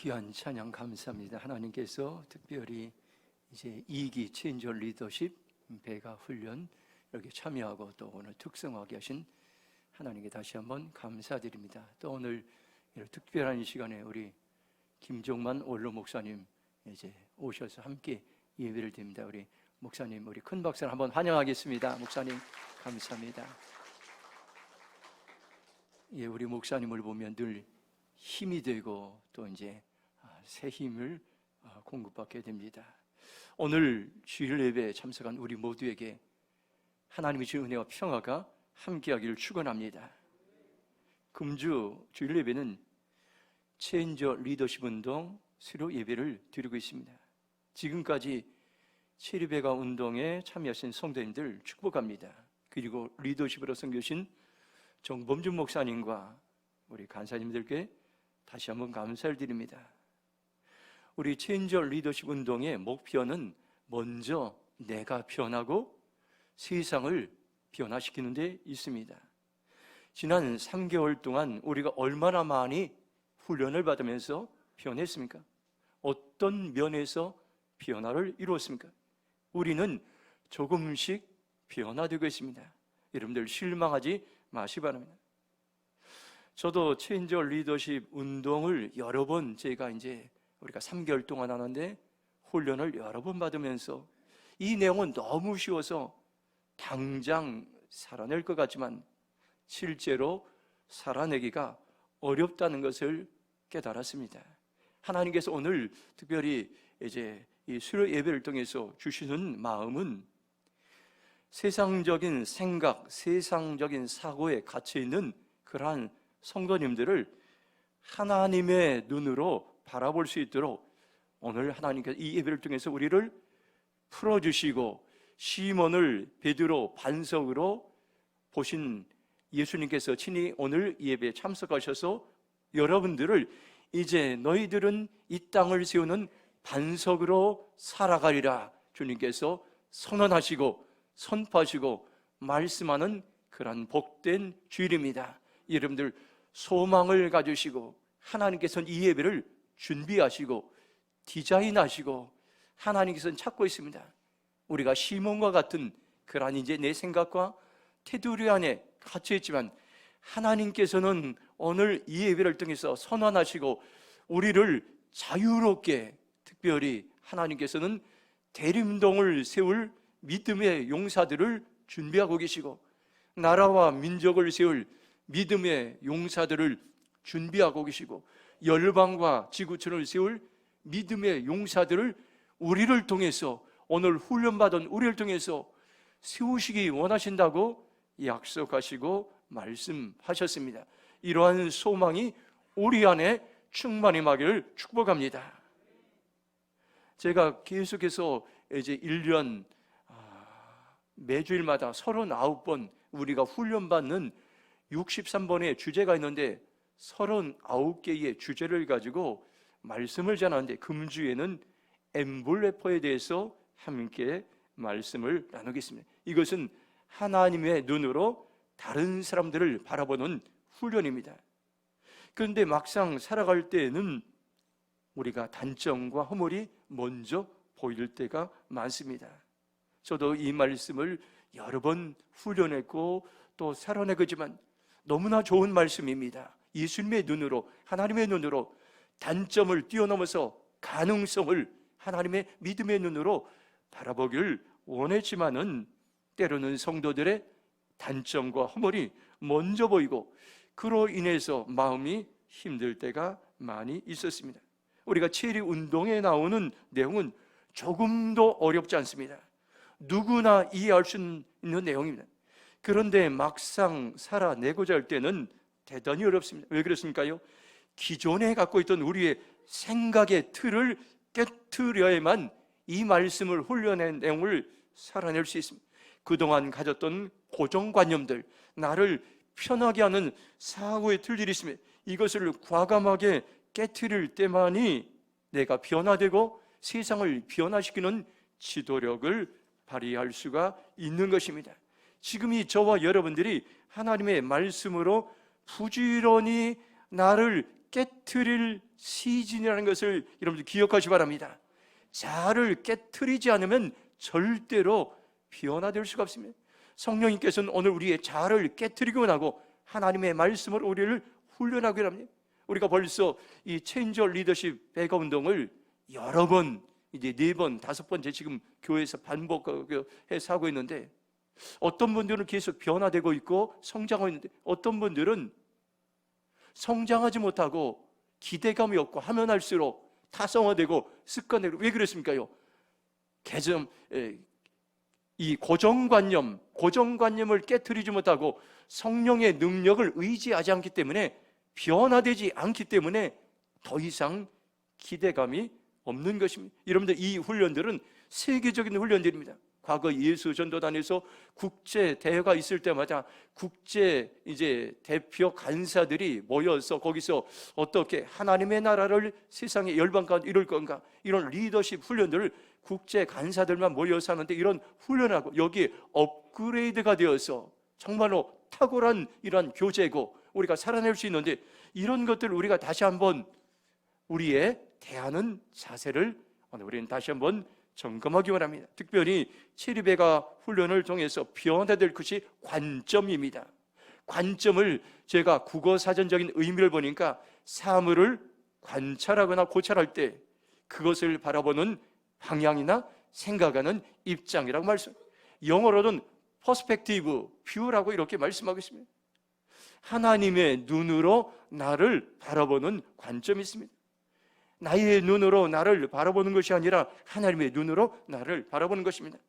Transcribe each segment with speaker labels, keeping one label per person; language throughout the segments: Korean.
Speaker 1: 귀한 찬양 감사합니다. 하나님께서 특별히 이제 2기 체인저 리더십 배가 훈련 여기 참여하고 또 오늘 특성하게 하신 하나님께 다시 한번 감사드립니다. 또 오늘 이런 특별한 시간에 우리 김종만 원로 목사님 이제 오셔서 함께 예배를 드립니다. 우리 목사님, 우리 큰 박수를 한번 환영하겠습니다. 목사님 감사합니다. 예, 우리 목사님을 보면 늘 힘이 되고 또 이제 새 힘을 공급받게 됩니다. 오늘 주일 예배에 참석한 우리 모두에게 하나님의 주의 은혜와 평화가 함께하기를 축원합니다. 금주 주일 예배는 체인저 리더십 운동 수료 예배를 드리고 있습니다. 지금까지 체리배가 운동에 참여하신 성도님들 축복합니다. 그리고 리더십으로 섬겨주신 정범준 목사님과 우리 간사님들께 다시 한번 감사를 드립니다. 우리 체인저 리더십 운동의 목표는 먼저 내가 변하고 세상을 변화시키는 데 있습니다. 지난 3개월 동안 우리가 얼마나 많이 훈련을 받으면서 변했습니까? 어떤 면에서 변화를 이루었습니까? 우리는 조금씩 변화되고 있습니다. 여러분들 실망하지 마시기 바랍니다. 저도 체인저 리더십 운동을 여러 번 제가 이제 우리가 3개월 동안 하는데 훈련을 여러 번 받으면서 이 내용은 너무 쉬워서 당장 살아낼 것 같지만 실제로 살아내기가 어렵다는 것을 깨달았습니다. 하나님께서 오늘 특별히 이제 이 수요 예배를 통해서 주시는 마음은 세상적인 생각, 세상적인 사고에 갇혀 있는 그러한 성도님들을 하나님의 눈으로 바라볼 수 있도록 오늘 하나님께서 이 예배를 통해서 우리를 풀어주시고 시몬을 베드로 반석으로 보신 예수님께서 친히 오늘 이 예배에 참석하셔서 여러분들을 이제 너희들은 이 땅을 세우는 반석으로 살아가리라 주님께서 선언하시고 선포하시고 말씀하는 그런 복된 주일입니다. 여러분들 소망을 가지시고 하나님께서는 이 예배를 준비하시고 디자인하시고 하나님께서는 찾고 있습니다. 우리가 시몬과 같은 그러한 이제 내 생각과 테두리 안에 갇혀 있지만 하나님께서는 오늘 이 예배를 통해서 선언하시고 우리를 자유롭게 특별히 하나님께서는 대림동을 세울 믿음의 용사들을 준비하고 계시고 나라와 민족을 세울 믿음의 용사들을 준비하고 계시고 열방과 지구촌을 세울 믿음의 용사들을 우리를 통해서 오늘 훈련받은 우리를 통해서 세우시기 원하신다고 약속하시고 말씀하셨습니다. 이러한 소망이 우리 안에 충만히 임하기를 축복합니다. 제가 계속해서 이제 1년 매주일마다 39번 우리가 훈련받는 63번의 주제가 있는데 39개의 주제를 가지고 말씀을 전하는데 금주에는 엠블레퍼에 대해서 함께 말씀을 나누겠습니다. 이것은 하나님의 눈으로 다른 사람들을 바라보는 훈련입니다. 그런데 막상 살아갈 때에는 우리가 단점과 허물이 먼저 보일 때가 많습니다. 저도 이 말씀을 여러 번 훈련했고 또 살아내고지만 너무나 좋은 말씀입니다. 예수님의 눈으로 하나님의 눈으로 단점을 뛰어넘어서 가능성을 하나님의 믿음의 눈으로 바라보기를 원했지만은 때로는 성도들의 단점과 허물이 먼저 보이고 그로 인해서 마음이 힘들 때가 많이 있었습니다. 우리가 체리 운동에 나오는 내용은 조금도 어렵지 않습니다. 누구나 이해할 수 있는 내용입니다. 그런데 막상 살아내고자 할 때는 대단히 어렵습니다. 왜 그렇습니까요? 기존에 갖고 있던 우리의 생각의 틀을 깨트려야만 이 말씀을 훈련한 내용을 살아낼 수 있습니다. 그동안 가졌던 고정관념들, 나를 편하게 하는 사고의 틀들이 있습니다. 이것을 과감하게 깨트릴 때만이 내가 변화되고 세상을 변화시키는 지도력을 발휘할 수가 있는 것입니다. 지금 이 저와 여러분들이 하나님의 말씀으로 부지런히 나를 깨트릴 시즌이라는 것을 여러분들 기억하시기 바랍니다. 자아를 깨트리지 않으면 절대로 변화될 수가 없습니다. 성령님께서는 오늘 우리의 자아를 깨트리기 원하고 하나님의 말씀으로 우리를 훈련하기 합니다. 우리가 벌써 이 체인저 리더십 배가 운동을 여러 번, 이제 4번, 5번째 지금 교회에서 반복해서 하고 있는데, 어떤 분들은 계속 변화되고 있고 성장하고 있는데, 어떤 분들은 성장하지 못하고 기대감이 없고 하면 할수록 타성화되고 습관되고. 왜 그랬습니까요? 이 고정관념을 깨트리지 못하고 성령의 능력을 의지하지 않기 때문에, 변화되지 않기 때문에 더 이상 기대감이 없는 것입니다. 여러분들, 이 훈련들은 세계적인 훈련들입니다. 과거 예수 전도단에서 국제 대회가 있을 때마다 국제 대표 간사들이 모여서 거기서 어떻게 하나님의 나라를 세상에 열방 가운데 이룰 건가, 이런 리더십 훈련들을 국제 간사들만 모여서 하는데, 이런 훈련하고 여기에 업그레이드가 되어서 정말로 탁월한 이런 교제고 우리가 살아낼 수 있는데, 이런 것들을 우리가 다시 한번 우리의 대하는 자세를 오늘 우리는 다시 한번 점검하기 원합니다. 특별히 체리배가 훈련을 통해서 변화될 것이 관점입니다. 관점을 제가 국어사전적인 의미를 보니까 사물을 관찰하거나 고찰할 때 그것을 바라보는 방향이나 생각하는 입장이라고 말씀합니다. 영어로는 퍼스펙티브, 뷰라고 이렇게 말씀하고 있습니다. 하나님의 눈으로 나를 바라보는 관점이 있습니다. 나의 눈으로 나를 바라보는 것이 아니라 하나님의 눈으로 나를 바라보는 것입니다.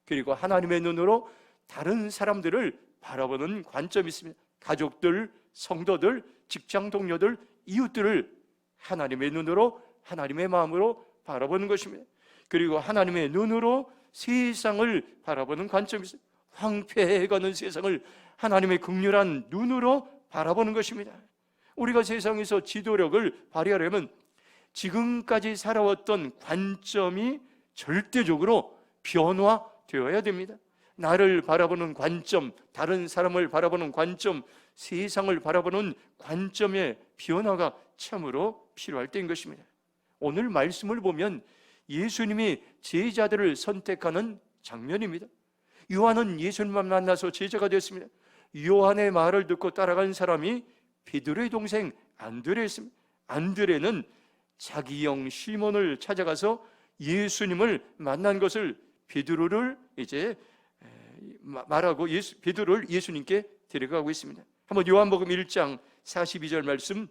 Speaker 1: 그리고 하나님의 눈으로 다른 사람들을 바라보는 관점이 있습니다. 가족들, 성도들, 직장 동료들, 이웃들을 하나님의 눈으로, 하나님의 마음으로 바라보는 것입니다. 그리고 하나님의 눈으로 세상을 바라보는 관점이 있습니다. 황폐해가는 세상을 하나님의 긍휼한 눈으로 바라보는 것입니다. 우리가 세상에서 지도력을 발휘하려면 지금까지 살아왔던 관점이 절대적으로 변화되어야 됩니다. 나를 바라보는 관점, 다른 사람을 바라보는 관점, 세상을 바라보는 관점의 변화가 참으로 필요할 때인 것입니다. 오늘 말씀을 보면 예수님이 제자들을 선택하는 장면입니다. 요한은 예수님을 만나서 제자가 되었습니다. 요한의 말을 듣고 따라간 사람이 베드로의 동생 안드레였습니다. 안드레는 자기 형 시몬을 찾아가서 예수님을 만난 것을 베드로를 말하고 베드로를 예수님께 데려가고 있습니다. 한번 요한복음 1장 42절 말씀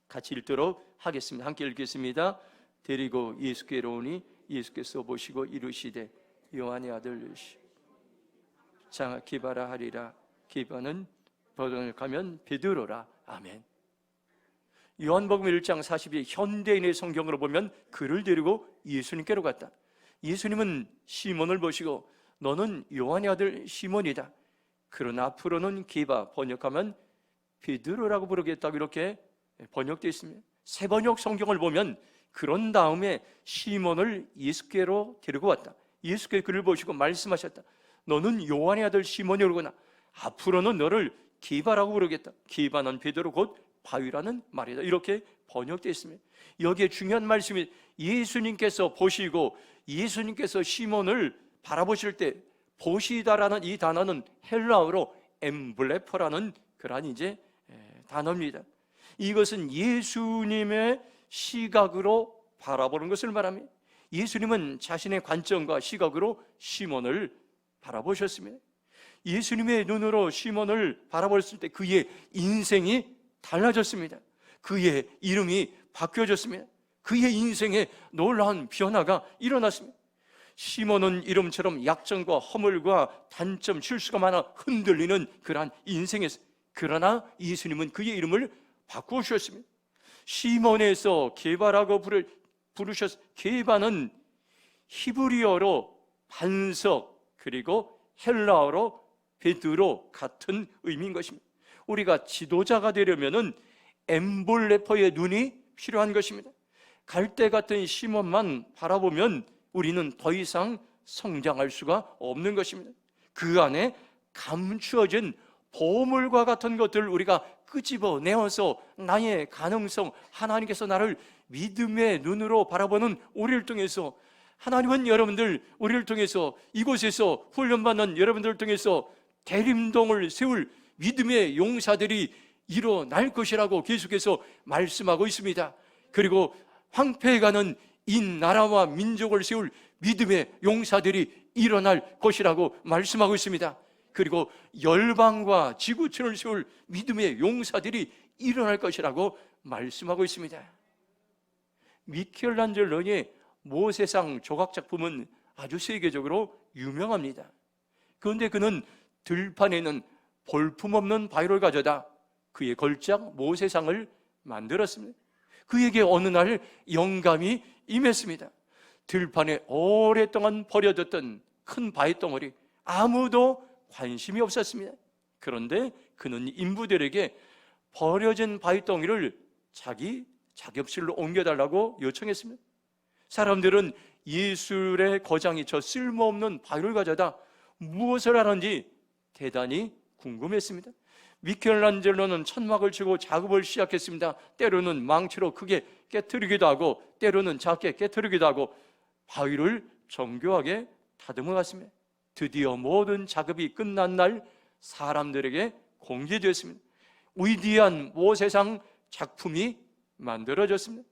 Speaker 1: 같이 읽도록 하겠습니다. 함께 읽겠습니다. 데리고 예수께로 오니 예수께서 보시고 이르시되 요한의 아들 장하게 바라 하리라. 기바는 버전을 가면 베드로라. 아멘. 요한복음 1장 42, 현대인의 성경으로 보면 그를 데리고 예수님께로 갔다. 예수님은 시몬을 보시고 너는 요한의 아들 시몬이다. 그러나 앞으로는 기바, 번역하면 베드로라고 부르겠다고 이렇게 번역되어 있습니다. 새 번역 성경을 보면 그런 다음에 시몬을 예수께로 데리고 왔다. 예수께서 그를 보시고 말씀하셨다. 너는 요한의 아들 시몬이로구나. 앞으로는 너를 기바라고 부르겠다. 기바는 베드로 곧 바위라는 말이다. 이렇게 번역되어 있습니다. 여기에 중요한 말씀이 예수님께서 보시고 예수님께서 시몬을 바라보실 때 보시다라는 이 단어는 헬라어로 엠블레퍼라는 그러한 단어입니다. 이것은 예수님의 시각으로 바라보는 것을 말합니다. 예수님은 자신의 관점과 시각으로 시몬을 바라보셨습니다. 예수님의 눈으로 시몬을 바라보았을 때 그의 인생이 달라졌습니다. 그의 이름이 바뀌어졌습니다. 그의 인생에 놀라운 변화가 일어났습니다. 시몬은 이름처럼 약점과 허물과 단점, 실수가 많아 흔들리는 그러한 인생에서, 그러나 예수님은 그의 이름을 바꾸어 주셨습니다. 시몬에서 게바라고 부르셨습니다. 게바는 히브리어로 반석, 그리고 헬라어로 베드로 같은 의미인 것입니다. 우리가 지도자가 되려면은 엠볼레퍼의 눈이 필요한 것입니다. 갈대 같은 시몬만 바라보면 우리는 더 이상 성장할 수가 없는 것입니다. 그 안에 감추어진 보물과 같은 것들을 우리가 끄집어내어서 나의 가능성, 하나님께서 나를 믿음의 눈으로 바라보는 우리를 통해서, 하나님은 여러분들 우리를 통해서, 이곳에서 훈련받는 여러분들을 통해서 대림동을 세울 믿음의 용사들이 일어날 것이라고 계속해서 말씀하고 있습니다. 그리고 황폐해가는 이 나라와 민족을 세울 믿음의 용사들이 일어날 것이라고 말씀하고 있습니다. 그리고 열방과 지구촌을 세울 믿음의 용사들이 일어날 것이라고 말씀하고 있습니다. 미켈란젤로의 모세상 조각작품은 아주 세계적으로 유명합니다. 그런데 그는 들판에 있는 볼품없는 바위를 가져다 그의 걸작 모세상을 만들었습니다. 그에게 어느 날 영감이 임했습니다. 들판에 오랫동안 버려졌던 큰 바위덩어리, 아무도 관심이 없었습니다. 그런데 그는 인부들에게 버려진 바위덩이를 자기 작업실로 옮겨달라고 요청했습니다. 사람들은 예술의 거장이 저 쓸모없는 바위를 가져다 무엇을 하는지 대단히 궁금했습니다. 미켈란젤로는 천막을 치고 작업을 시작했습니다. 때로는 망치로 크게 깨트리기도 하고 때로는 작게 깨트리기도 하고 바위를 정교하게 다듬어 갔습니다. 드디어 모든 작업이 끝난 날 사람들에게 공개되었습니다. 위대한 모세상 작품이 만들어졌습니다.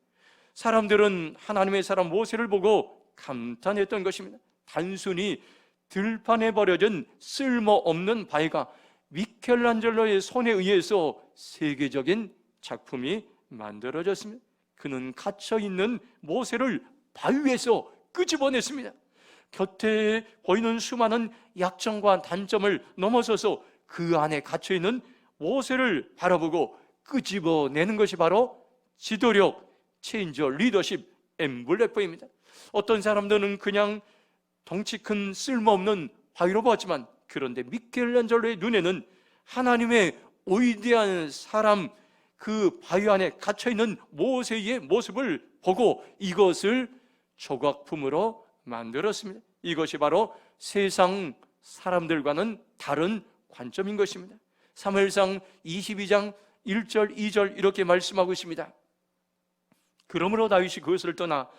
Speaker 1: 사람들은 하나님의 사람 모세를 보고 감탄했던 것입니다. 단순히 들판에 버려진 쓸모없는 바위가 미켈란젤로의 손에 의해서 세계적인 작품이 만들어졌습니다. 그는 갇혀있는 모세를 바위 위에서 끄집어냈습니다. 곁에 보이는 수많은 약점과 단점을 넘어서서 그 안에 갇혀있는 모세를 바라보고 끄집어내는 것이 바로 지도력, 체인저, 리더십, 엠블레퍼입니다. 어떤 사람들은 그냥 덩치 큰 쓸모없는 바위로 보았지만, 그런데 미켈란젤로의 눈에는 하나님의 위대한 사람, 그 바위 안에 갇혀있는 모세의 모습을 보고 이것을 조각품으로 만들었습니다. 이것이 바로 세상 사람들과는 다른 관점인 것입니다. 사무엘상 22장 1절 2절 이렇게 말씀하고 있습니다. 그러므로 다윗이 그것을 떠나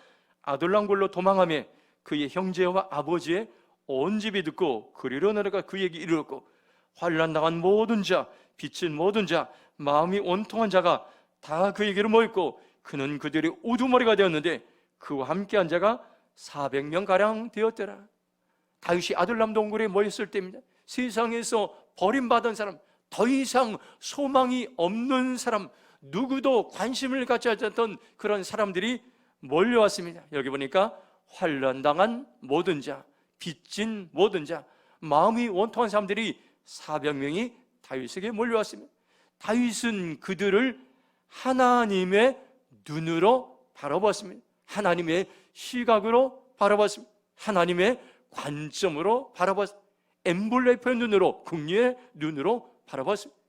Speaker 1: 아둘람굴로 도망하며 그의 형제와 아버지의 온 집이 듣고 그리로 내려가 그에게 이르렀고, 환난당한 모든 자, 빚진 모든 자, 마음이 온통한 자가 다 그에게로 모였고, 그는 그들의 우두머리가 되었는데 그와 함께한 자가 400명가량 되었더라. 다윗이 아둘람 동굴에 모였을 때입니다. 세상에서 버림받은 사람, 더 이상 소망이 없는 사람, 누구도 관심을 갖지 않았던 그런 사람들이 몰려왔습니다. 여기 보니까 환난당한 모든 자, 빚진 모든 자, 마음이 원통한 사람들이 400명이 다윗에게 몰려왔습니다. 다윗은 그들을 하나님의 눈으로 바라봤습니다. 하나님의 시각으로 바라봤습니다. 하나님의 관점으로 바라봤습니다. 엠블레퍼의 눈으로, 긍휼의 눈으로 바라봤습니다.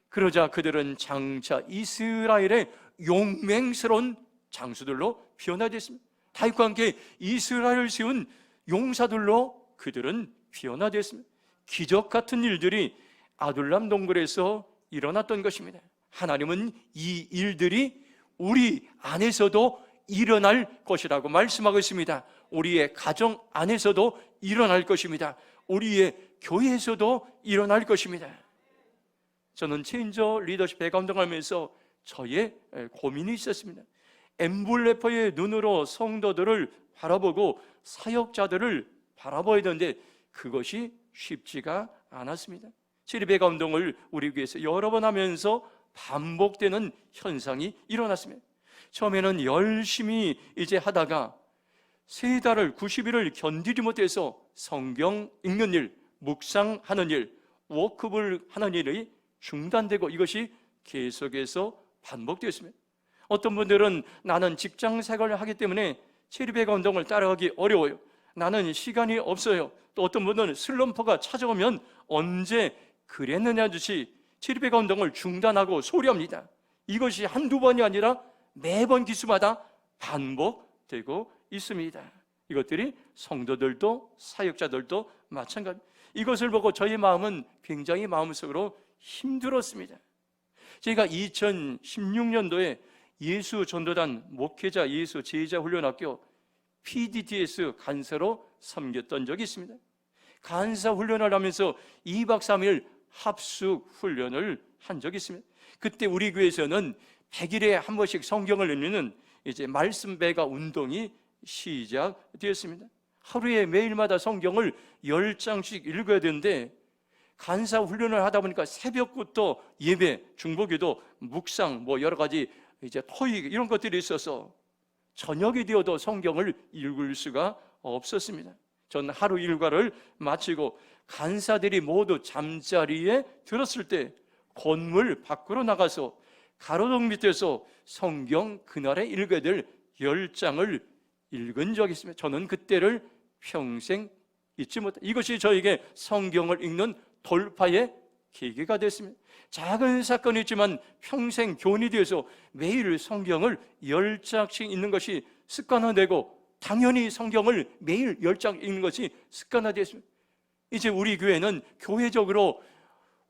Speaker 1: 그러자 그들은 장차 이스라엘의 용맹스러운 장수들로 변화됐습니다. 다윗과 함께 이스라엘을 세운 용사들로 그들은 변화됐습니다. 기적 같은 일들이 아둘람 동굴에서 일어났던 것입니다. 하나님은 이 일들이 우리 안에서도 일어날 것이라고 말씀하고 있습니다. 우리의 가정 안에서도 일어날 것입니다. 우리의 교회에서도 일어날 것입니다. 저는 체인저 리더십 배감동하면서 저의 고민이 있었습니다. 엠블레퍼의 눈으로 성도들을 바라보고 사역자들을 바라봐야 되는데 그것이 쉽지가 않았습니다. 체리배가 운동을 우리 교회에서 여러 번 하면서 반복되는 현상이 일어났습니다. 처음에는 열심히 이제 하다가 3달을 90일을 견디지 못해서 성경 읽는 일, 묵상하는 일, 워크업을 하는 일이 중단되고 이것이 계속해서 반복되었습니다. 어떤 분들은 나는 직장 생활을 하기 때문에 체리배가 운동을 따라가기 어려워요. 나는 시간이 없어요. 또 어떤 분들은 슬럼프가 찾아오면 언제 그랬느냐 듯이 체리배가 운동을 중단하고 소리합니다. 이것이 한두 번이 아니라 매번 기수마다 반복되고 있습니다. 이것들이 성도들도 사역자들도 마찬가지입니다. 이것을 보고 저희 마음은 굉장히 마음속으로 힘들었습니다. 제가 2016년도에 예수 전도단 목회자 예수 제자 훈련학교 PDTS 간사로 섬겼던 적이 있습니다. 간사 훈련을 하면서 2박 3일 합숙 훈련을 한 적이 있습니다. 그때 우리 교회에서는 100일에 한 번씩 성경을 읽는 이제 말씀 배가 운동이 시작되었습니다. 하루에 매일마다 성경을 10장씩 읽어야 되는데 간사 훈련을 하다 보니까 새벽부터 예배, 중보기도, 묵상, 여러 가지 이제 토익 이런 것들이 있어서 저녁이 되어도 성경을 읽을 수가 없었습니다. 전 하루 일과를 마치고 간사들이 모두 잠자리에 들었을 때 건물 밖으로 나가서 가로등 밑에서 성경 그날에 읽어야 될 10장을 읽은 적이 있습니다. 저는 그때를 평생 잊지 못해. 이것이 저에게 성경을 읽는 돌파의 계기가 됐습니다. 작은 사건이 있지만 평생 교훈이 되어서 매일 성경을 10장씩 읽는 것이 습관화되고 당연히 성경을 매일 10장 읽는 것이 습관화되었습니다. 이제 우리 교회는 교회적으로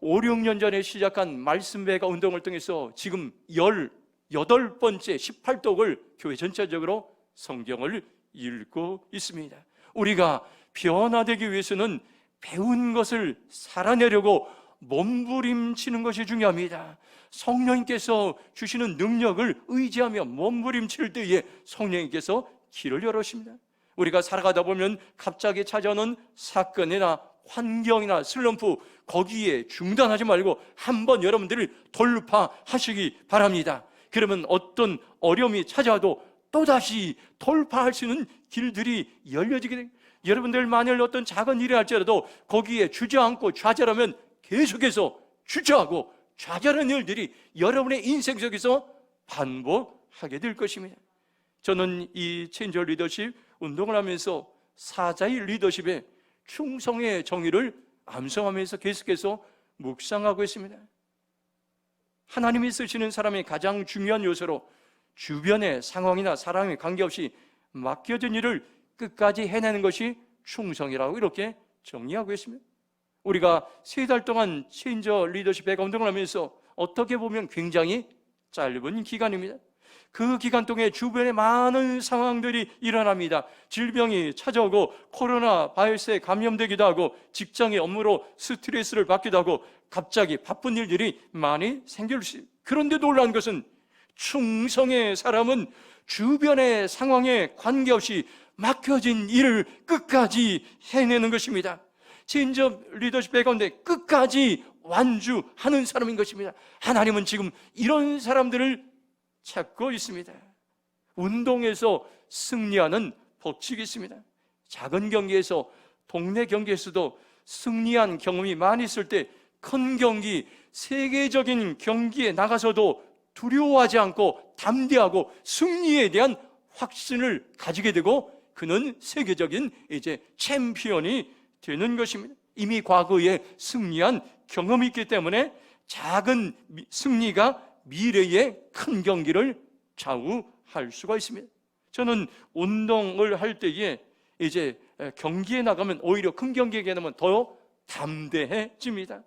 Speaker 1: 5, 6년 전에 시작한 말씀배가 운동을 통해서 지금 18번째 18독을 교회 전체적으로 성경을 읽고 있습니다. 우리가 변화되기 위해서는 배운 것을 살아내려고 몸부림치는 것이 중요합니다. 성령님께서 주시는 능력을 의지하며 몸부림칠 때에 성령님께서 길을 열으십니다. 우리가 살아가다 보면 갑자기 찾아오는 사건이나 환경이나 슬럼프, 거기에 중단하지 말고 한번 여러분들을 돌파하시기 바랍니다. 그러면 어떤 어려움이 찾아와도 또다시 돌파할 수 있는 길들이 열려지게 됩니다. 여러분들 만일 어떤 작은 일이 할지라도 거기에 주저앉고 좌절하면 계속해서 주저하고 좌절하는 일들이 여러분의 인생 속에서 반복하게 될 것입니다. 저는 이 체인저 리더십 운동을 하면서 사자의 리더십에 충성의 정의를 암송하면서 계속해서 묵상하고 있습니다. 하나님이 쓰시는 사람의 가장 중요한 요소로 주변의 상황이나 사람에 관계없이 맡겨진 일을 끝까지 해내는 것이 충성이라고 이렇게 정리하고 있습니다. 우리가 3달 동안 체인저 리더십 배가 운동을 하면서 어떻게 보면 굉장히 짧은 기간입니다. 그 기간 동안에 주변에 많은 상황들이 일어납니다. 질병이 찾아오고 코로나 바이러스에 감염되기도 하고 직장의 업무로 스트레스를 받기도 하고 갑자기 바쁜 일들이 많이 생길 수 있습니다. 그런데 놀라운 것은 충성의 사람은 주변의 상황에 관계없이 맡겨진 일을 끝까지 해내는 것입니다. 체인저 리더십 가운데 끝까지 완주하는 사람인 것입니다. 하나님은 지금 이런 사람들을 찾고 있습니다. 운동에서 승리하는 법칙이 있습니다. 작은 경기에서, 동네 경기에서도 승리한 경험이 많이 있을 때 큰 경기, 세계적인 경기에 나가서도 두려워하지 않고 담대하고 승리에 대한 확신을 가지게 되고 그는 세계적인 이제 챔피언이 되는 것입니다. 이미 과거에 승리한 경험이 있기 때문에 작은 승리가 미래의 큰 경기를 좌우할 수가 있습니다. 저는 운동을 할 때에 이제 경기에 나가면 오히려 큰 경기에 나가면 더 담대해집니다.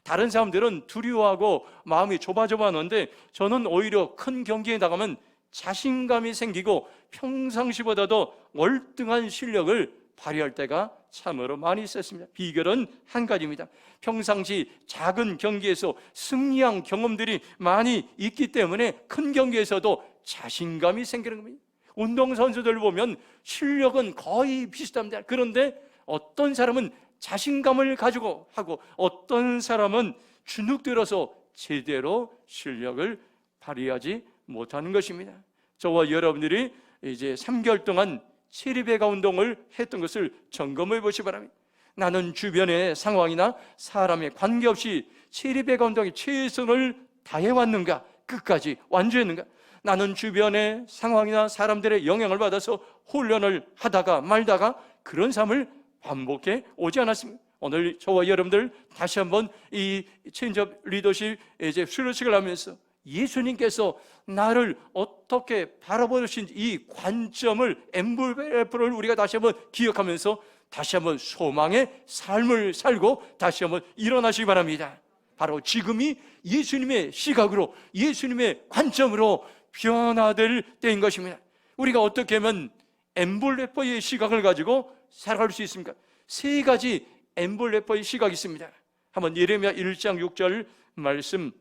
Speaker 1: 다른 사람들은 두려워하고 마음이 좁아하는데 저는 오히려 큰 경기에 나가면 자신감이 생기고 평상시보다도 월등한 실력을 발휘할 때가 참으로 많이 있었습니다. 비결은 한 가지입니다. 평상시 작은 경기에서 승리한 경험들이 많이 있기 때문에 큰 경기에서도 자신감이 생기는 겁니다. 운동선수들 보면 실력은 거의 비슷합니다. 그런데 어떤 사람은 자신감을 가지고 하고 어떤 사람은 주눅 들어서 제대로 실력을 발휘하지 못하는 것입니다. 저와 여러분들이 이제 3개월 동안 체리배가 운동을 했던 것을 점검해 보시기 바랍니다. 나는 주변의 상황이나 사람에 관계없이 체리배가 운동에 최선을 다해왔는가? 끝까지 완주했는가? 나는 주변의 상황이나 사람들의 영향을 받아서 훈련을 하다가 말다가 그런 삶을 반복해 오지 않았습니다. 오늘 저와 여러분들 다시 한번 이 체인저 리더십 이제 수료식을 하면서 예수님께서 나를 어떻게 바라보신지 이 관점을 엠블레프를 우리가 다시 한번 기억하면서 다시 한번 소망의 삶을 살고 다시 한번 일어나시기 바랍니다. 바로 지금이 예수님의 시각으로, 예수님의 관점으로 변화될 때인 것입니다. 우리가 어떻게 하면 엠블레퍼의 시각을 가지고 살아갈 수 있습니까? 세 가지 엠블레퍼의 시각이 있습니다. 한번 예레미야 1장 6절 말씀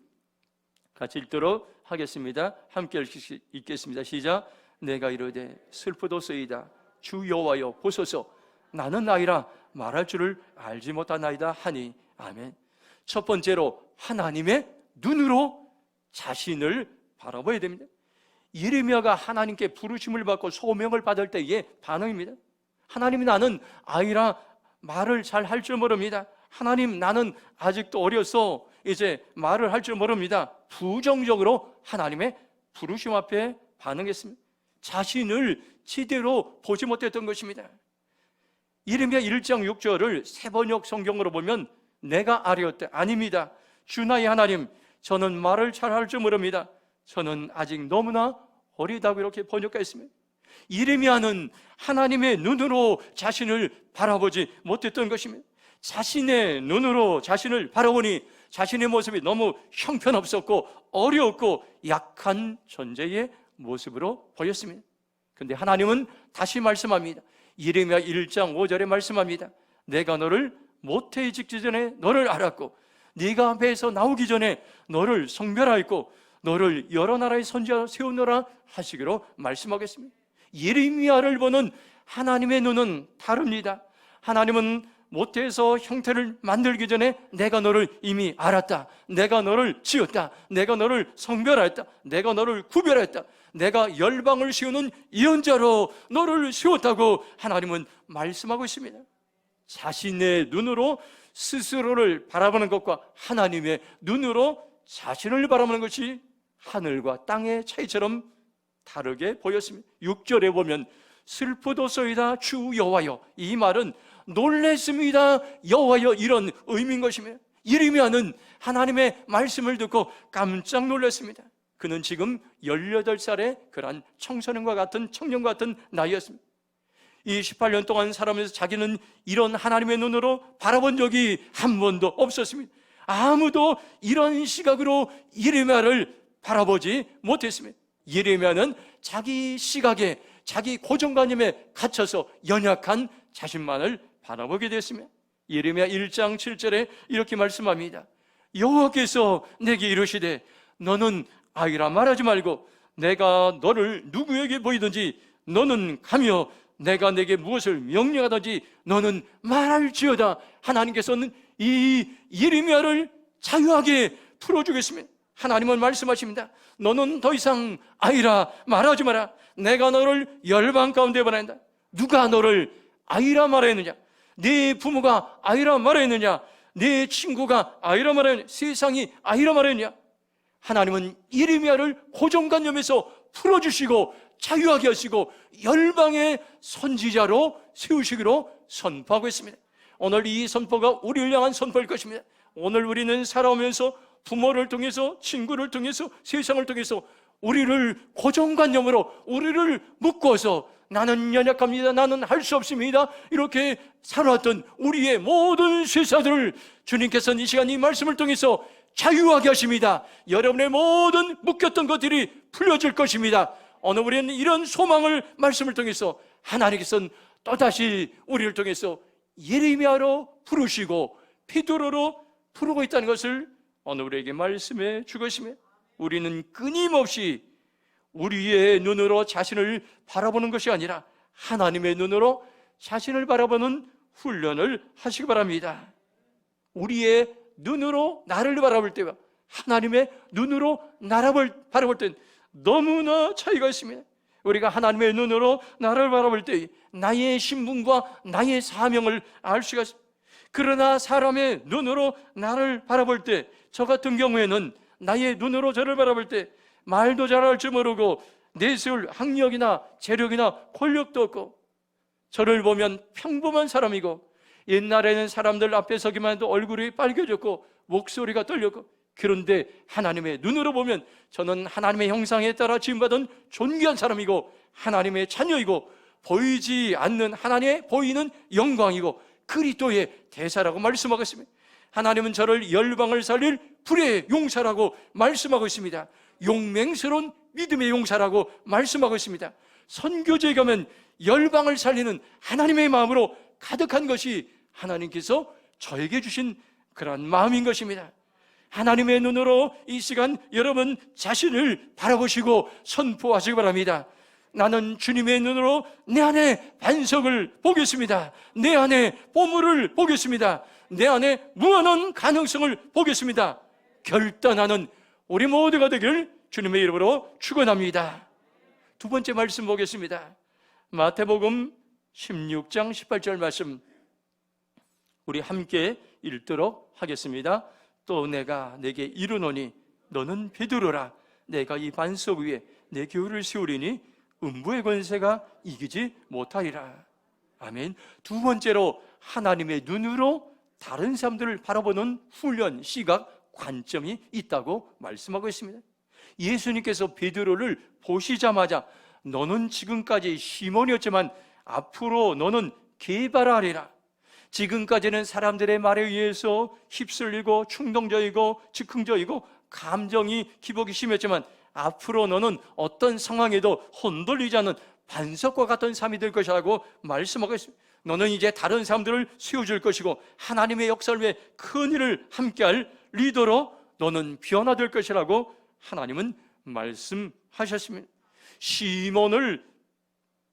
Speaker 1: 같이 읽도록 하겠습니다. 함께 읽겠습니다. 시작. 내가 이르되 슬프도소이다 주 여호와여 보소서 나는 나이라 말할 줄을 알지 못하나이다 하니. 아멘. 첫 번째로 하나님의 눈으로 자신을 바라봐야 됩니다. 예레미야가 하나님께 부르심을 받고 소명을 받을 때의 반응입니다. 하나님, 나는 아이라 말을 잘 할 줄 모릅니다. 하나님, 나는 아직도 어려서 이제 말을 할 줄 모릅니다. 부정적으로 하나님의 부르심 앞에 반응했습니다. 자신을 제대로 보지 못했던 것입니다. 예레미야 1장 6절을 세번역 성경으로 보면 내가 아뢰었다. 아닙니다. 주 나의 하나님, 저는 말을 잘 할 줄 모릅니다. 저는 아직 너무나 어리다고 이렇게 번역했습니다. 예레미야는 하나님의 눈으로 자신을 바라보지 못했던 것입니다. 자신의 눈으로 자신을 바라보니 자신의 모습이 너무 형편없었고 어려웠고 약한 존재의 모습으로 보였습니다. 그런데 하나님은 다시 말씀합니다. 예레미야 1장 5절에 말씀합니다. 내가 너를 모태에 짓기 전에 너를 알았고 네가 배에서 나오기 전에 너를 성별하였고 너를 여러 나라의 선지자로 세우노라 하시기로 말씀하겠습니다. 예레미야를 보는 하나님의 눈은 다릅니다. 하나님은 모태에서 형태를 만들기 전에 내가 너를 이미 알았다. 내가 너를 지었다. 내가 너를 성별하였다. 내가 너를 구별했다. 내가 열방을 세우는 예언자로 너를 세웠다고 하나님은 말씀하고 있습니다. 자신의 눈으로 스스로를 바라보는 것과 하나님의 눈으로 자신을 바라보는 것이 하늘과 땅의 차이처럼 다르게 보였습니다. 6절에 보면 슬프도소이다 주 여호와여, 이 말은 놀랬습니다 여호와여, 이런 의미인 것입니다. 예레미야는 하나님의 말씀을 듣고 깜짝 놀랐습니다. 그는 지금 18살의 그러한 청소년과 같은 청년과 같은 나이였습니다. 이 18년 동안 살아가면서 자기는 이런 하나님의 눈으로 바라본 적이 한 번도 없었습니다. 아무도 이런 시각으로 예레미야를 바라보지 못했습니다. 예레미야는 자기 시각에, 자기 고정관념에 갇혀서 연약한 자신만을 바라보게 됐습니다. 예레미야 1장 7절에 이렇게 말씀합니다. 여호와께서 내게 이르시되 너는 아이라 말하지 말고 내가 너를 누구에게 보이든지 너는 가며 내가 내게 무엇을 명령하든지 너는 말할지어다. 하나님께서는 이 예레미야를 자유하게 풀어주겠습니다. 하나님은 말씀하십니다. 너는 더 이상 아이라 말하지 마라. 내가 너를 열방 가운데 보낸다. 누가 너를 아이라 말했느냐? 네 부모가 아이라 말했느냐? 네 친구가 아이라 말했느냐? 세상이 아이라 말했느냐? 하나님은 예레미야를 고정관념에서 풀어주시고 자유하게 하시고 열방의 선지자로 세우시기로 선포하고 있습니다. 오늘 이 선포가 우리를 향한 선포일 것입니다. 오늘 우리는 살아오면서 부모를 통해서, 친구를 통해서, 세상을 통해서 우리를 고정관념으로 우리를 묶어서 나는 연약합니다, 나는 할 수 없습니다, 이렇게 살아왔던 우리의 모든 쇠사들을 주님께서는 이 시간 이 말씀을 통해서 자유하게 하십니다. 여러분의 모든 묶였던 것들이 풀려질 것입니다. 오늘 우리는 이런 소망을 말씀을 통해서 하나님께서는 또다시 우리를 통해서 예레미야로 부르시고 베드로로 부르고 있다는 것을 오늘 우리에게 말씀해 주시며, 우리는 끊임없이 우리의 눈으로 자신을 바라보는 것이 아니라 하나님의 눈으로 자신을 바라보는 훈련을 하시기 바랍니다. 우리의 눈으로 나를 바라볼 때와 하나님의 눈으로 나를 바라볼 때는 너무나 차이가 있습니다. 우리가 하나님의 눈으로 나를 바라볼 때 나의 신분과 나의 사명을 알 수가 있습니다. 그러나 사람의 눈으로 나를 바라볼 때, 저 같은 경우에는 나의 눈으로 저를 바라볼 때 말도 잘할 줄 모르고 내세울 학력이나 재력이나 권력도 없고, 저를 보면 평범한 사람이고, 옛날에는 사람들 앞에 서기만 해도 얼굴이 빨개졌고 목소리가 떨렸고, 그런데 하나님의 눈으로 보면 저는 하나님의 형상에 따라 지음받은 존귀한 사람이고 하나님의 자녀이고 보이지 않는 하나님의 보이는 영광이고 그리스도의 대사라고 말씀하겠습니다. 하나님은 저를 열방을 살릴 불의 용사라고 말씀하고 있습니다. 용맹스러운 믿음의 용사라고 말씀하고 있습니다. 선교지에 가면 열방을 살리는 하나님의 마음으로 가득한 것이 하나님께서 저에게 주신 그런 마음인 것입니다. 하나님의 눈으로 이 시간 여러분 자신을 바라보시고 선포하시기 바랍니다. 나는 주님의 눈으로 내 안에 반석을 보겠습니다. 내 안에 보물을 보겠습니다. 내 안에 무한한 가능성을 보겠습니다. 결단하는 우리 모두가 되길 주님의 이름으로 축원합니다. 두 번째 말씀 보겠습니다. 마태복음 16장 18절 말씀 우리 함께 읽도록 하겠습니다. 또 내가 내게 이르노니 너는 베드로라. 내가 이 반석 위에 내 교회를 세우리니 음부의 권세가 이기지 못하리라. 아멘. 두 번째로 하나님의 눈으로 다른 사람들을 바라보는 훈련, 시각, 관점이 있다고 말씀하고 있습니다. 예수님께서 베드로를 보시자마자 너는 지금까지 시몬이었지만 앞으로 너는 게바라리라. 지금까지는 사람들의 말에 의해서 휩쓸리고 충동적이고 즉흥적이고 감정이 기복이 심했지만 앞으로 너는 어떤 상황에도 흔들리지 않는 반석과 같은 삶이 될 것이라고 말씀하고 있습니다. 너는 이제 다른 사람들을 세워줄 것이고 하나님의 역사를 위해 큰 일을 함께할 리더로 너는 변화될 것이라고 하나님은 말씀하셨습니다. 시몬을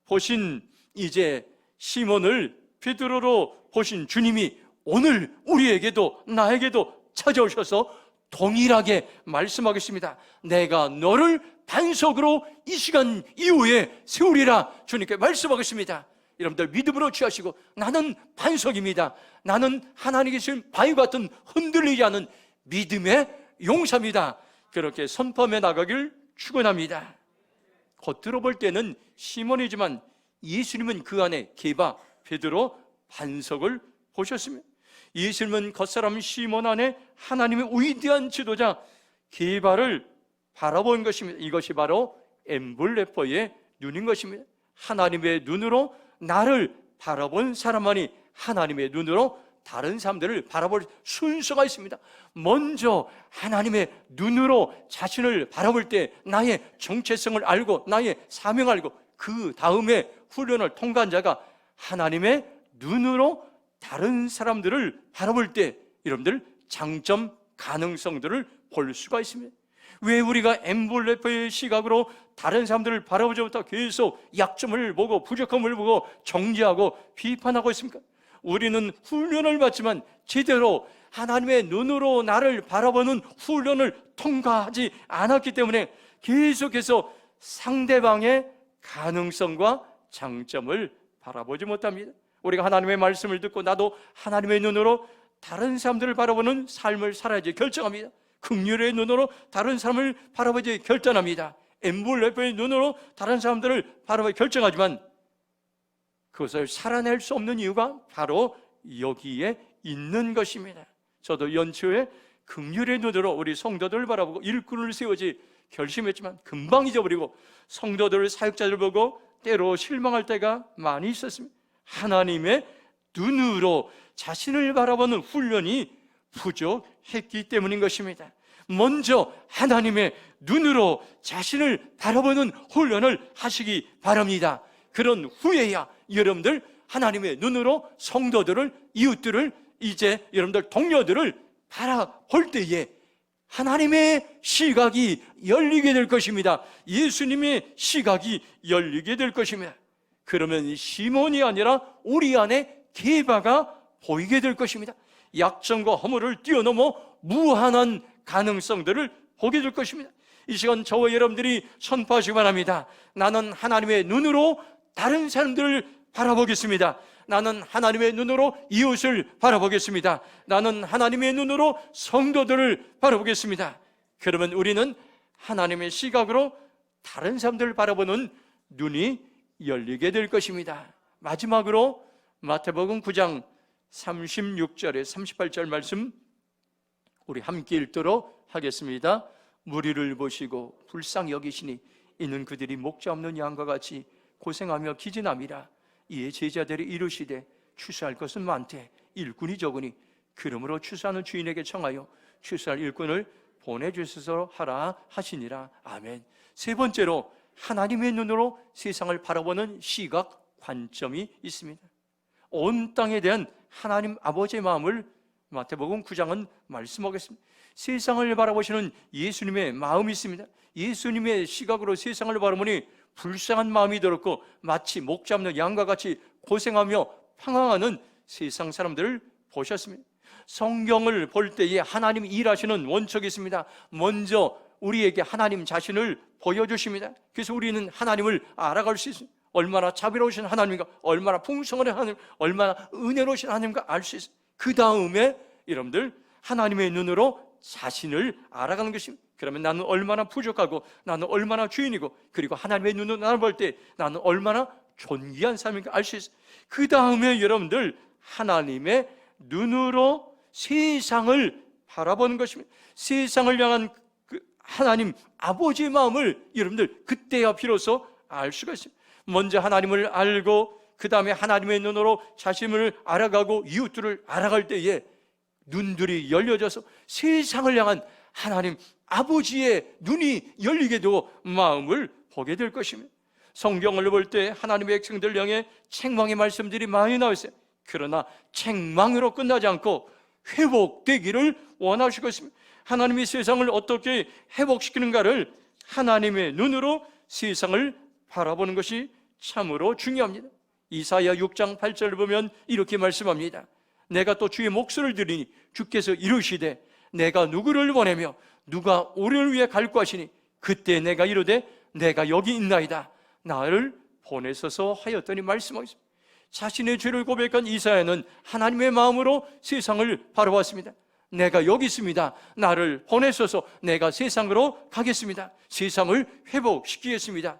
Speaker 1: 보신 이제 시몬을 베드로로 보신 주님이 오늘 우리에게도 나에게도 찾아오셔서 동일하게 말씀하겠습니다. 내가 너를 반석으로 이 시간 이후에 세우리라 주님께 말씀하겠습니다. 여러분들 믿음으로 취하시고 나는 반석입니다. 나는 하나님께 주신 바위 같은 흔들리지 않는 믿음의 용사입니다. 그렇게 선포하며 나가길 축원합니다. 겉으로 볼 때는 시몬이지만 예수님은 그 안에 게바, 베드로, 반석을 보셨습니다. 예수님은 겉사람 시몬 안에 하나님의 위대한 지도자 게바를 바라본 것입니다. 이것이 바로 엠블레퍼의 눈인 것입니다. 하나님의 눈으로 나를 바라본 사람만이 하나님의 눈으로 다른 사람들을 바라볼 순서가 있습니다. 먼저 하나님의 눈으로 자신을 바라볼 때 나의 정체성을 알고 나의 사명을 알고 그 다음에 훈련을 통과한 자가 하나님의 눈으로 다른 사람들을 바라볼 때 여러분들 장점, 가능성들을 볼 수가 있습니다. 왜 우리가 엠블레퍼의 시각으로 다른 사람들을 바라보지 못하고 계속 약점을 보고 부족함을 보고 정죄하고 비판하고 있습니까? 우리는 훈련을 받지만 제대로 하나님의 눈으로 나를 바라보는 훈련을 통과하지 않았기 때문에 계속해서 상대방의 가능성과 장점을 바라보지 못합니다. 우리가 하나님의 말씀을 듣고 나도 하나님의 눈으로 다른 사람들을 바라보는 삶을 살아야지 결정합니다. 긍휼의 눈으로 다른 사람을 바라보지 결단합니다. 엠블레퍼의 눈으로 다른 사람들을 바라보지 결정하지만 그것을 살아낼 수 없는 이유가 바로 여기에 있는 것입니다. 저도 연초에 긍휼의 눈으로 우리 성도들을 바라보고 일꾼을 세우지 결심했지만 금방 잊어버리고 성도들, 사역자들 보고 때로 실망할 때가 많이 있었습니다. 하나님의 눈으로 자신을 바라보는 훈련이 부족했기 때문인 것입니다. 먼저 하나님의 눈으로 자신을 바라보는 훈련을 하시기 바랍니다. 그런 후에야 여러분들 하나님의 눈으로 성도들을, 이웃들을, 이제 여러분들 동료들을 바라볼 때에 하나님의 시각이 열리게 될 것입니다. 예수님의 시각이 열리게 될 것입니다. 그러면 시몬이 아니라 우리 안에 게바가 보이게 될 것입니다. 약점과 허물을 뛰어넘어 무한한 가능성들을 보게 될 것입니다. 이 시간 저와 여러분들이 선포하시기 바랍니다. 나는 하나님의 눈으로 다른 사람들을 바라보겠습니다. 나는 하나님의 눈으로 이웃을 바라보겠습니다. 나는 하나님의 눈으로 성도들을 바라보겠습니다. 그러면 우리는 하나님의 시각으로 다른 사람들을 바라보는 눈이 열리게 될 것입니다. 마지막으로 마태복음 9장 36절에 38절 말씀 우리 함께 읽도록 하겠습니다. 무리를 보시고 불쌍히 여기시니 이는 그들이 목자 없는 양과 같이 고생하며 기진함이라. 이에 제자들이 이르시되 추수할 것은 많되 일꾼이 적으니 그러므로 추수하는 주인에게 청하여 추수할 일꾼을 보내주셔서 하라 하시니라. 아멘. 세 번째로, 하나님의 눈으로 세상을 바라보는 시각, 관점이 있습니다. 온 땅에 대한 하나님 아버지의 마음을 마태복음 9장은 말씀하겠습니다. 세상을 바라보시는 예수님의 마음이 있습니다. 예수님의 시각으로 세상을 바라보니 불쌍한 마음이 들었고 마치 목 잡는 양과 같이 고생하며 방황하는 세상 사람들을 보셨습니다. 성경을 볼 때에 하나님이 일하시는 원칙이 있습니다. 먼저 우리에게 하나님 자신을 보여주십니다. 그래서 우리는 하나님을 알아갈 수 있습니다. 얼마나 자비로우신 하나님과, 얼마나 풍성한 하나님, 얼마나 은혜로우신 하나님과 알 수 있습니다. 그 다음에 여러분들 하나님의 눈으로 자신을 알아가는 것입니다. 그러면 나는 얼마나 부족하고 나는 얼마나 죄인이고, 그리고 하나님의 눈으로 나를 볼 때 나는 얼마나 존귀한 사람인가 알 수 있어요. 그 다음에 여러분들 하나님의 눈으로 세상을 바라보는 것입니다. 세상을 향한 그 하나님 아버지의 마음을 여러분들 그때야 비로소 알 수가 있습니다. 먼저 하나님을 알고 그 다음에 하나님의 눈으로 자신을 알아가고 이웃들을 알아갈 때에 눈들이 열려져서 세상을 향한 하나님 아버지의 눈이 열리게 되고 마음을 보게 될 것입니다. 성경을 볼 때 하나님의 백성들 향해 책망의 말씀들이 많이 나와 있어요. 그러나 책망으로 끝나지 않고 회복되기를 원하시고 있습니다. 하나님이 세상을 어떻게 회복시키는가를 하나님의 눈으로 세상을 바라보는 것이 참으로 중요합니다. 이사야 6장 8절을 보면 이렇게 말씀합니다. 내가 또 주의 목소리를 들으니 주께서 이르시되 내가 누구를 보내며 누가 우리를 위해 갈 것이니 그때 내가 이르되 내가 여기 있나이다 나를 보내소서 하였더니 말씀하셨습니다. 자신의 죄를 고백한 이사야는 하나님의 마음으로 세상을 바라봤습니다. 내가 여기 있습니다. 나를 보내소서. 내가 세상으로 가겠습니다. 세상을 회복시키겠습니다.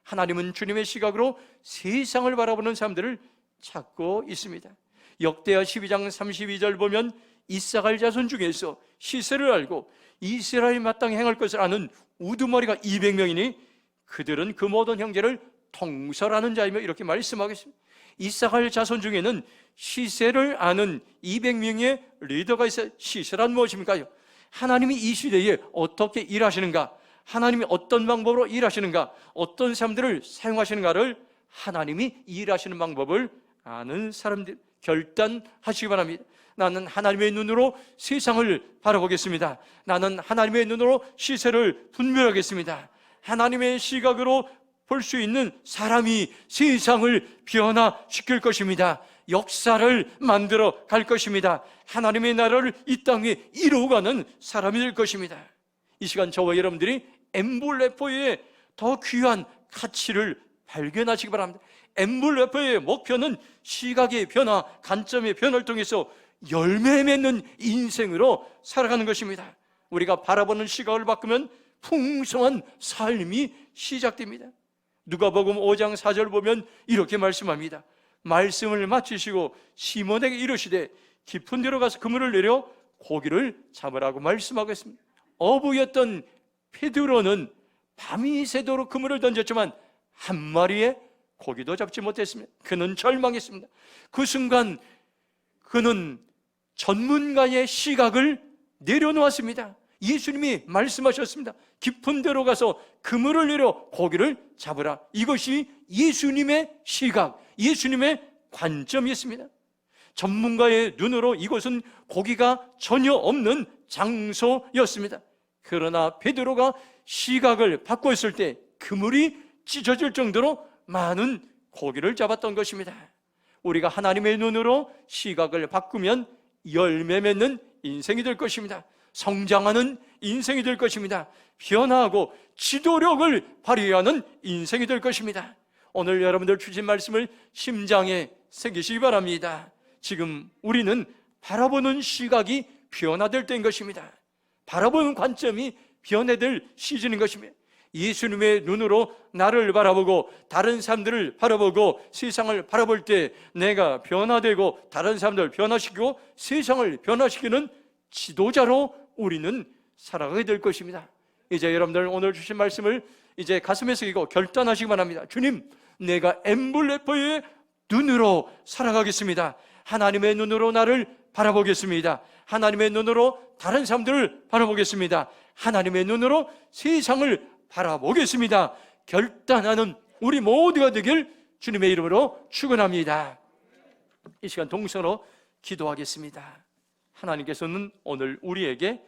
Speaker 1: 하나님은 주님의 시각으로 세상을 바라보는 사람들을 찾고 있습니다. 역대하 12장 32절 보면 이사갈 자손 중에서 시세를 알고 이스라엘 마땅히 행할 것을 아는 우두머리가 200명이니 그들은 그 모든 형제를 통솔하는 자이며 이렇게 말씀하겠습니다. 이사갈 자손 중에는 시세를 아는 200명의 리더가 있어요. 시세란 무엇입니까요? 하나님이 이 시대에 어떻게 일하시는가, 하나님이 어떤 방법으로 일하시는가, 어떤 사람들을 사용하시는가를 하나님이 일하시는 방법을 아는 사람들 결단하시기 바랍니다. 나는 하나님의 눈으로 세상을 바라보겠습니다. 나는 하나님의 눈으로 시세를 분별하겠습니다. 하나님의 시각으로 볼 수 있는 사람이 세상을 변화시킬 것입니다. 역사를 만들어 갈 것입니다. 하나님의 나라를 이 땅에 이루어가는 사람이 될 것입니다. 이 시간 저와 여러분들이 엠블레퍼의 더 귀한 가치를 발견하시기 바랍니다. 엠블레퍼의 목표는 시각의 변화, 관점의 변화를 통해서 열매 맺는 인생으로 살아가는 것입니다. 우리가 바라보는 시각을 바꾸면 풍성한 삶이 시작됩니다. 누가복음 5장 4절 보면 이렇게 말씀합니다. 말씀을 마치시고 시몬에게 이르시되 깊은 데로 가서 그물을 내려 고기를 잡으라고 말씀하고 있습니다. 어부였던 베드로는 밤이 새도록 그물을 던졌지만 한 마리의 고기도 잡지 못했습니다. 그는 절망했습니다. 그 순간 그는 전문가의 시각을 내려놓았습니다. 예수님이 말씀하셨습니다. 깊은 데로 가서 그물을 내려 고기를 잡으라. 이것이 예수님의 시각, 예수님의 관점이었습니다. 전문가의 눈으로 이곳은 고기가 전혀 없는 장소였습니다. 그러나 베드로가 시각을 바꿨을 때 그물이 찢어질 정도로 많은 고기를 잡았던 것입니다. 우리가 하나님의 눈으로 시각을 바꾸면 열매 맺는 인생이 될 것입니다. 성장하는 인생이 될 것입니다. 변화하고 지도력을 발휘하는 인생이 될 것입니다. 오늘 여러분들 주신 말씀을 심장에 새기시기 바랍니다. 지금 우리는 바라보는 시각이 변화될 때인 것입니다. 바라보는 관점이 변화될 시즌인 것입니다. 예수님의 눈으로 나를 바라보고 다른 사람들을 바라보고 세상을 바라볼 때 내가 변화되고 다른 사람들을 변화시키고 세상을 변화시키는 지도자로 우리는 살아가게 될 것입니다. 이제 여러분들 오늘 주신 말씀을 이제 가슴에 새기고 결단하시기 바랍니다. 주님, 내가 엠블레퍼의 눈으로 살아가겠습니다. 하나님의 눈으로 나를 바라보겠습니다. 하나님의 눈으로 다른 사람들을 바라보겠습니다. 하나님의 눈으로 세상을 바라보겠습니다. 결단하는 우리 모두가 되길 주님의 이름으로 축원합니다. 이 시간 동서로 기도하겠습니다. 하나님께서는 오늘 우리에게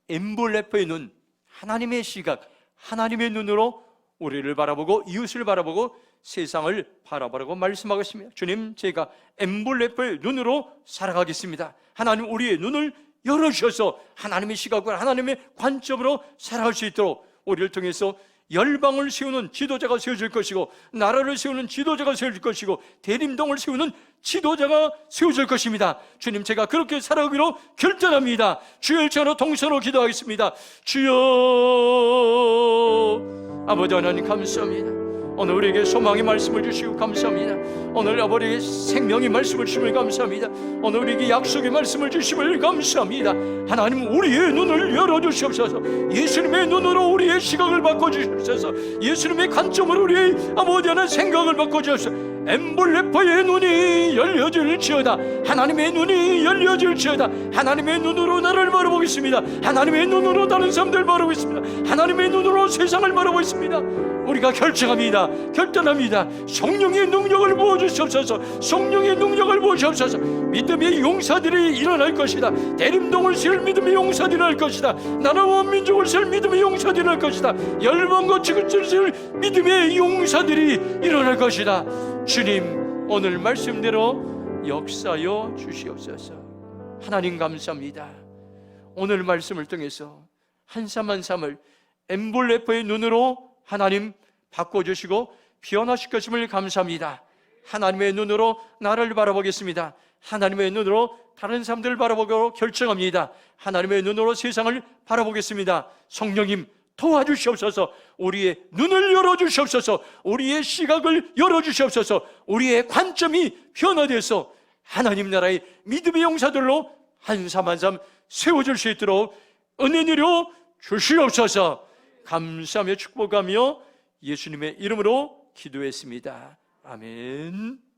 Speaker 1: 엠블레퍼의 눈, 하나님의 시각, 하나님의 눈으로 우리를 바라보고 이웃을 바라보고 세상을 바라보라고 말씀하고 있습니다. 주님, 제가 엠블레퍼의 눈으로 살아가겠습니다. 하나님, 우리의 눈을 열어주셔서 하나님의 시각과 하나님의 관점으로 살아갈 수 있도록 우리를 통해서 열방을 세우는 지도자가 세워질 것이고, 나라를 세우는 지도자가 세워질 것이고, 대림동을 세우는 지도자가 세워질 것입니다. 주님, 제가 그렇게 살아가기로 결단합니다. 주의 일차로 동서로 기도하겠습니다. 주여, 아버지 하나님 감사합니다. 오늘 우리에게 소망의 말씀을 주시고 감사합니다. 오늘 아버지에게 생명의 말씀을 주심을 감사합니다. 오늘 우리에게 약속의 말씀을 주심을 감사합니다. 하나님, 우리의 눈을 열어주시옵소서. 예수님의 눈으로 우리의 시각을 바꿔주시옵소서. 예수님의 관점으로 우리의 아버지 하나님 생각을 바꿔주시옵소서. 엠블레퍼의 눈이 열려질지어다. 하나님의 눈이 열려질지어다. 하나님의 눈으로 나를 바라보겠습니다. 하나님의 눈으로 다른 사람들 바라보겠습니다. 하나님의 눈으로 세상을 바라보겠습니다. 우리가 결정합니다. 결단합니다. 성령의 능력을 부어주시옵소서. 성령의 능력을 부어주시옵소서. 믿음의 용사들이 일어날 것이다. 대림동을 세울 믿음의 용사들이 일어날 것이다. 나라와 민족을 세울 믿음의 용사들이 일어날 것이다. 열방과 지구를 세울 믿음의 용사들이 일어날 것이다. 주님, 오늘 말씀대로 역사여 주시옵소서. 하나님 감사합니다. 오늘 말씀을 통해서 한 삶 한 삶을 엠블레퍼의 눈으로 하나님 바꿔주시고 변화시킬 것임을 감사합니다. 하나님의 눈으로 나를 바라보겠습니다. 하나님의 눈으로 다른 사람들을 바라보고 결정합니다. 하나님의 눈으로 세상을 바라보겠습니다. 성령님, 도와주시옵소서. 우리의 눈을 열어주시옵소서. 우리의 시각을 열어주시옵소서. 우리의 관점이 변화돼서 하나님 나라의 믿음의 용사들로 한 삶 한 삶 세워질 수 있도록 은혜 내려 주시옵소서. 감사하며 축복하며 예수님의 이름으로 기도했습니다. 아멘.